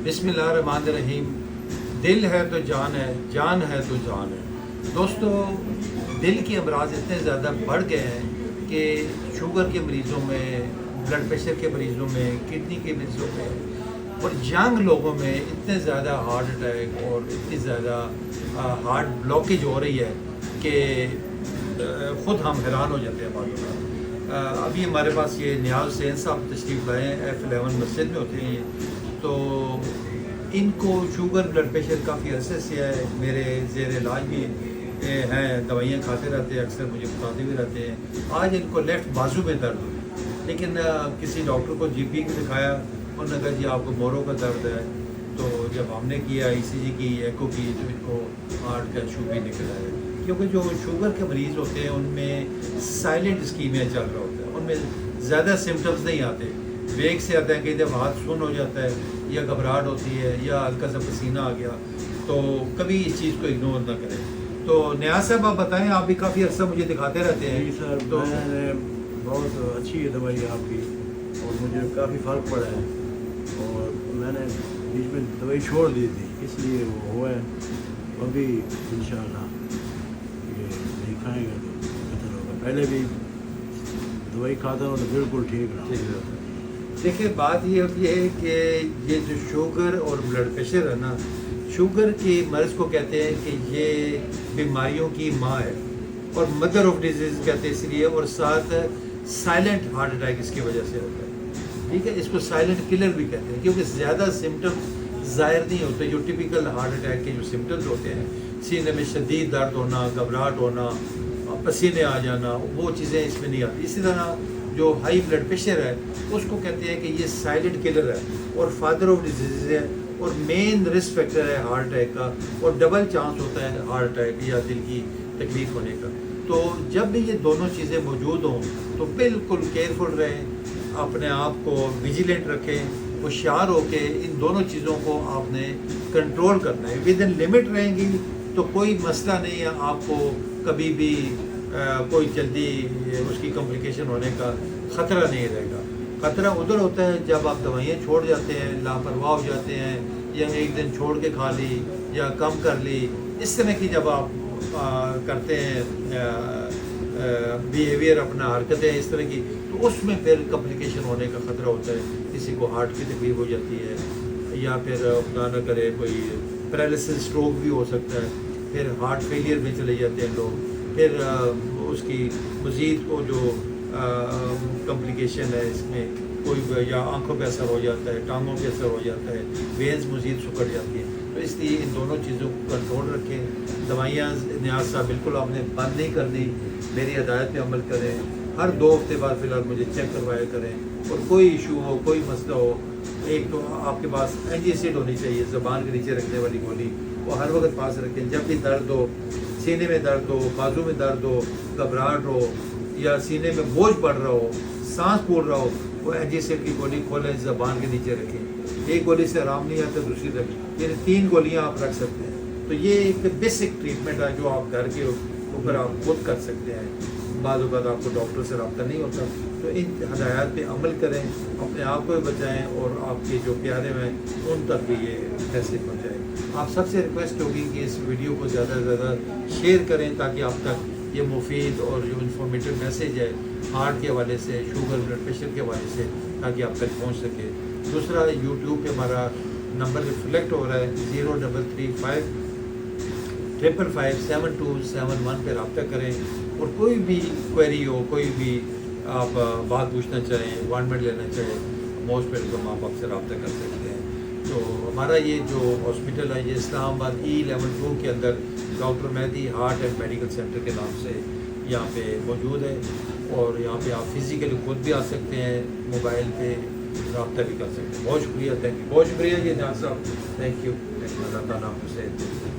बिस्मिल्लाहिर्रहमानिर्रहीम। दिल है तो जान है तो जान है। दोस्तों, दिल के अमराज इतने ज़्यादा बढ़ गए हैं कि शुगर के मरीज़ों में, ब्लड प्रेशर के मरीज़ों में, किडनी के मरीज़ों में और यंग लोगों में इतने ज़्यादा हार्ट अटैक और इतनी ज़्यादा हार्ट ब्लॉकेज हो रही है कि ख़ुद हम हैरान हो जाते हैं मालूम है। अभी हमारे पास ये नियाज़ हुसैन साहब तशरीफ़ लाए हैं, F11 मस्जिद में होते हैं ये। तो इनको शुगर ब्लड प्रेशर काफ़ी अरसे से है, मेरे ज़ेर इलाज भी हैं, दवाइयाँ खाते रहते हैं, अक्सर मुझे बताते भी रहते हैं। आज इनको लेफ़्ट बाजू में दर्द हो, लेकिन किसी डॉक्टर को GP को दिखाया, उन्होंने कहा जी आपको मोरों का दर्द है। तो जब हमने किया ECG की, एको की, तो इनको हार्ट का इशू भी निकला है। क्योंकि जो शुगर के मरीज़ होते हैं उनमें साइलेंट स्कीमिया चल रहा होता है, उनमें ज़्यादा सिम्टम्स नहीं आते। वेग से आता है, कई दफ़ा हाथ सुन्न हो जाता है, या घबराहट होती है, या हल्का सा पसीना आ गया। तो कभी इस चीज़ को इग्नोर ना करें। तो नियाज़ साहब आप बताएं, आप भी काफ़ी अर्सा मुझे दिखाते रहते हैं। जी सर, तो मैंने बहुत अच्छी है दवाई आपकी और मुझे काफ़ी फ़र्क पड़ा है। और मैंने बीच में दवाई छोड़ दी थी, इसलिए वो हुआ है। अभी इंशाल्लाह ये नहीं खाएंगे तो बेहतर होगा। पहले भी दवाई खाता हूँ तो बिल्कुल ठीक रहा। देखिए, बात ये होती है कि ये जो शुगर और ब्लड प्रेशर है ना, शुगर के मर्ज़ को कहते हैं कि ये बीमारियों की माँ है और मदर ऑफ डिजीज़ कहते हैं इसलिए, और साथ साइलेंट हार्ट अटैक इसकी वजह से होता है। ठीक है, इसको साइलेंट किलर भी कहते हैं क्योंकि ज़्यादा सिम्टम्स ज़ाहिर नहीं होते। जो टिपिकल हार्ट अटैक के जो सिम्टम्स होते हैं, सीने में शदीद दर्द होना, घबराहट होना, पसीने आ जाना, वो चीज़ें इसमें नहीं आती। इसी तरह जो हाई ब्लड प्रेशर है उसको कहते हैं कि ये साइलेंट किलर है और फादर ऑफ डिजीज़ है और मेन रिस्क फैक्टर है हार्ट अटैक का, और डबल चांस होता है हार्ट अटैक या दिल की तकलीफ होने का। तो जब भी ये दोनों चीज़ें मौजूद हों तो बिल्कुल केयरफुल रहें, अपने आप को विजिलेंट रखें, होशियार होकर इन दोनों चीज़ों को आपने कंट्रोल करना है। विद इन लिमिट रहेंगी तो कोई मसला नहीं है, आपको कभी भी कोई जल्दी उसकी कॉम्प्लिकेशन होने का ख़तरा नहीं रहेगा। ख़तरा उधर होता है जब आप दवाइयाँ छोड़ जाते हैं, लापरवाह हो जाते हैं, या एक दिन छोड़ के खा ली या कम कर ली, इस तरह की जब आप करते हैं बिहेवियर, अपना हरकतें इस तरह की, तो उसमें फिर कॉम्प्लिकेशन होने का ख़तरा होता है। किसी को हार्ट की तकलीफ हो जाती है, या फिर खुदा न करे कोई पैरालिसिस, स्ट्रोक भी हो सकता है, फिर हार्ट फेलियर में चले जाते हैं लोग। फिर उसकी मज़ीद को जो कॉम्प्लिकेशन है इसमें कोई, या आंखों पे असर हो जाता है, टांगों पे असर हो जाता है, वेन्स मज़ीद सिकुड़ जाती हैं। तो इसलिए इन दोनों चीज़ों को कंट्रोल रखें। दवाइयाँ नियाज़ साहब बिल्कुल आपने बंद नहीं करनी, मेरी हिदायत पे अमल करें। हर 2 हफ्ते बाद फ़िलहाल मुझे चेक करवाया करें। और कोई इशू हो, कोई मसला हो, एक तो आपके पास एंटीसिड होनी चाहिए, ज़बान के नीचे रखने वाली गोली, वो हर वक्त पास रखें। जब भी दर्द हो, सीने में दर्द हो, बाजू में दर्द हो, घबराहट हो, या सीने में बोझ पड़ रहा हो, सांस फूल रहा हो, वो एंटीसिड की गोली खोलें, ज़बान के नीचे रखें। एक गोली से आराम नहीं आता, दूसरी रखें, यानी 3 गोलियाँ आप रख सकते हैं। तो ये एक बेसिक ट्रीटमेंट है जो आप घर के ऊपर आप खुद कर सकते हैं। बाद वक़्त आपको डॉक्टर से रब्ता नहीं होता। तो इन हदायत पे अमल करें, अपने आप को भी बचाएँ और आपके जो प्यारे हैं उन तक भी ये मैसेज पहुँचाएँ। आप सबसे रिक्वेस्ट होगी कि इस वीडियो को ज़्यादा से ज़्यादा शेयर करें ताकि आप तक ये मुफीद और जो इन्फॉर्मेटिव मैसेज है हार्ट के हवाले से, शुगर ब्लड प्रेशर के हवाले से, ताकि आप तक पहुँच सके। दूसरा, यूट्यूब पे हमारा नंबर रिफ्लेक्ट हो रहा है 0335 555 7271 पर रब्ता करें। और कोई भी क्वेरी हो, कोई भी आप बात पूछना चाहें, अपॉइंटमेंट लेना चाहें, मोस्ट वेलकम, आप आपसे रब्ता कर सकते हैं। तो हमारा ये जो हॉस्पिटल है ये इस्लामाबाद E11 के अंदर doctor Mehdi heart and medical centre के नाम से यहाँ पे मौजूद है। और यहाँ पे आप फिज़िकली खुद भी आ सकते हैं, मोबाइल पे रब्ता भी कर सकते हैं। बहुत शुक्रिया, थैंक यू, बहुत शुक्रिया जी नियाज़ साहब, थैंक यू। अल्लाह ताला आपको सेहत दे।